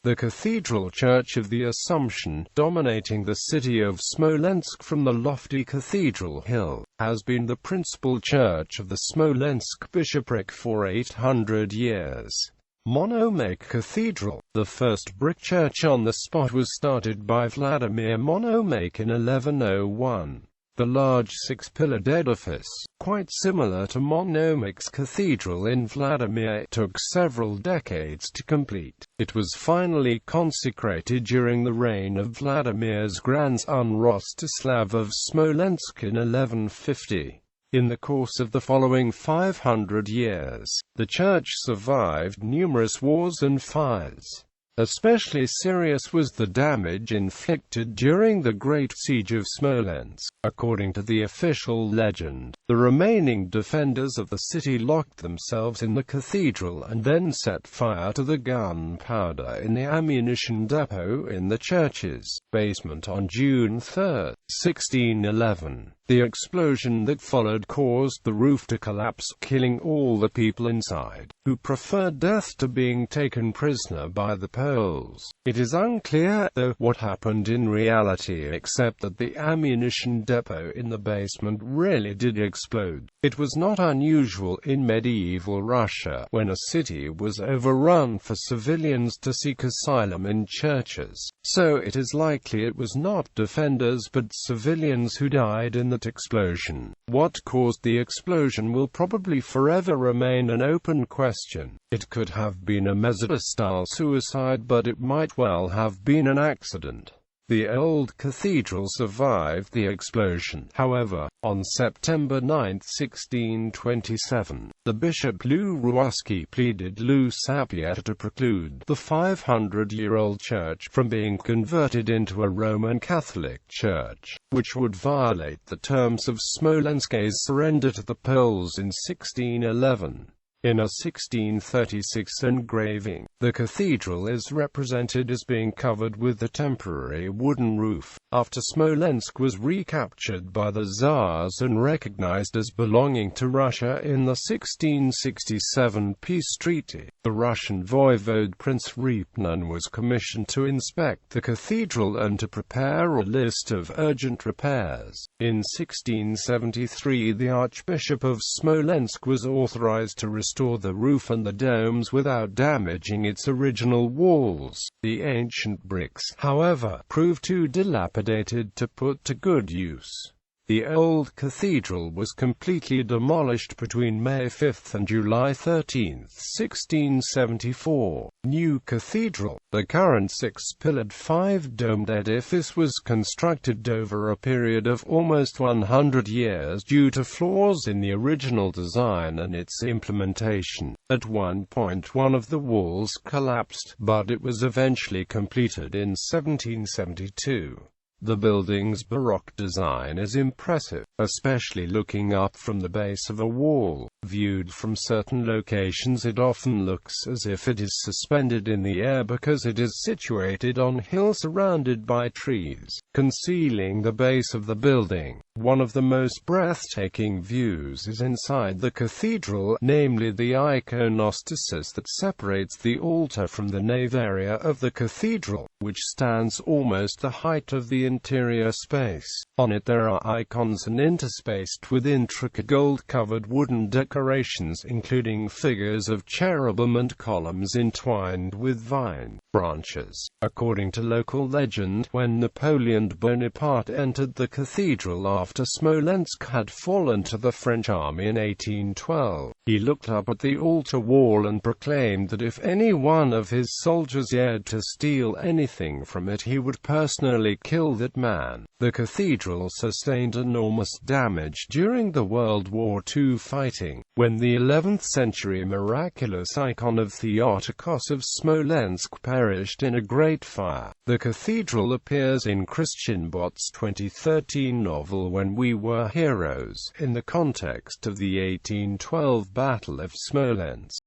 The Cathedral Church of the Assumption, dominating the city of Smolensk from the lofty Cathedral Hill, has been the principal church of the Smolensk bishopric for 800 years. Monomake Cathedral, the first brick church on the spot, was started by Vladimir Monomake in 1101. The large six-pillared edifice, quite similar to Monomake's cathedral in Vladimir, took several decades to complete. It was finally consecrated during the reign of Vladimir's grandson Rostislav of Smolensk in 1150. In the course of the following 500 years, the church survived numerous wars and fires. Especially serious was the damage inflicted during the Great Siege of Smolensk. According to the official legend, the remaining defenders of the city locked themselves in the cathedral and then set fire to the gunpowder in the ammunition depot in the church's basement on June 3, 1611. The explosion that followed caused the roof to collapse, killing all the people inside, who preferred death to being taken prisoner by the Poles. It is unclear, though, what happened in reality, except that the ammunition depot in the basement really did explode. It was not unusual in medieval Russia, when a city was overrun, for civilians to seek asylum in churches. So it is likely it was not defenders but civilians who died in that explosion. What caused the explosion will probably forever remain an open question. It could have been a Meseta-style suicide, but it might well have been an accident. The old cathedral survived the explosion. However, on September 9, 1627, the bishop Lou Ruski pleaded Lou Sapieha to preclude the 500-year-old church from being converted into a Roman Catholic church, which would violate the terms of Smolensk's surrender to the Poles in 1611. In a 1636 engraving, the cathedral is represented as being covered with a temporary wooden roof, after Smolensk was recaptured by the Tsars and recognized as belonging to Russia in the 1667 peace treaty. The Russian voivode Prince Repnin was commissioned to inspect the cathedral and to prepare a list of urgent repairs. In 1673, the Archbishop of Smolensk was authorized to restore the roof and the domes without damaging its original walls. The ancient bricks, however, proved too dilapidated to put to good use. The old cathedral was completely demolished between May 5 and July 13, 1674. New Cathedral. The current six-pillared, five-domed edifice was constructed over a period of almost 100 years due to flaws in the original design and its implementation. At one point one of the walls collapsed, but it was eventually completed in 1772. The building's Baroque design is impressive, especially looking up from the base of a wall. Viewed from certain locations, it often looks as if it is suspended in the air because it is situated on a hill surrounded by trees, concealing the base of the building. One of the most breathtaking views is inside the cathedral, namely the iconostasis that separates the altar from the nave area of the cathedral, which stands almost the height of the interior space. On it there are icons and interspaced with intricate gold-covered wooden decorations, including figures of cherubim and columns entwined with vine branches. According to local legend, when Napoleon Bonaparte entered the cathedral after Smolensk had fallen to the French army in 1812, he looked up at the altar wall and proclaimed that if any one of his soldiers dared to steal anything from it, he would personally kill that man. The cathedral sustained enormous damage during the World War II fighting, when the 11th century miraculous icon of Theotokos of Smolensk perished in a great fire. The cathedral appears in Christian Bot's 2013 novel When We Were Heroes, in the context of the 1812 Battle of Smolensk.